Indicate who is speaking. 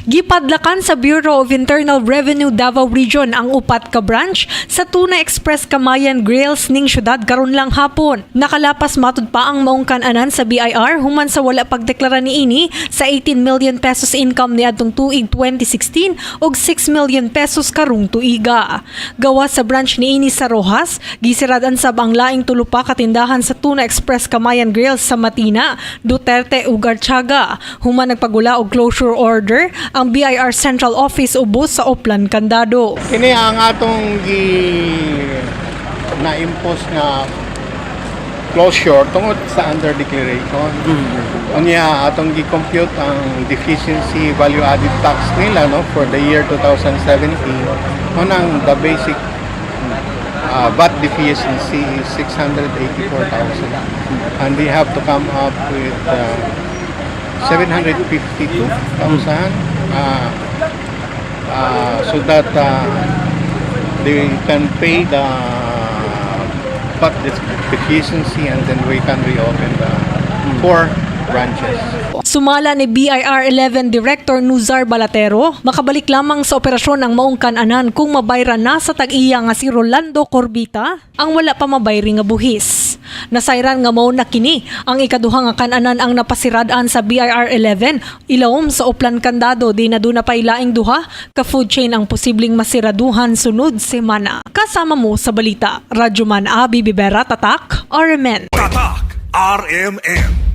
Speaker 1: Gipadlakan sa Bureau of Internal Revenue Davao Region ang upat ka branch sa Tuna Express Camayan Grills ning syudad karon lang hapon. Nakalapas matud pa ang maong kan-anan sa BIR human sa wala pagdeklara niini sa 18 million pesos income niadtong tuig 2016 ug 6 million pesos karong tuiga. Gawas sa branch niini sa Rojas, gisiradan sab ang laing tulo pa ka tindahan sa Tuna Express Camayan Grills sa Matina, Duterte ug Artiaga. Human nagpagula og closure order ang BIR Central Office ubos sa Oplan, Candado.
Speaker 2: Kini ang atong na-impose na closure tungod sa under declaration. Unya atong gi-compute ang deficiency value added tax nila no for the year 2017. Unang the basic VAT deficiency is 684,000 and they have to come up with 752,000 so that they can pay the VAT deficiency and then we can reopen the 4 branches.
Speaker 1: Sumala ni BIR 11 Director Nuzar Balatero, makabalik lamang sa operasyon ang maong kan-anan kung mabayra na sa tag-iya nga si Rolando Corbita ang wala pa mabayri nga buhis. Nasayran nga mao na kini ang ikaduha nga kan-anan ang napasiradan sa BIR 11 ilawom sa Oplan, Candado di na duna pa ilaing duha ka food chain ang posibleng masiraduhan sunod semana. Kasama mo sa balita, Radyo Man Abi Bibera, Tatak, RMN.
Speaker 3: Tatak RMN.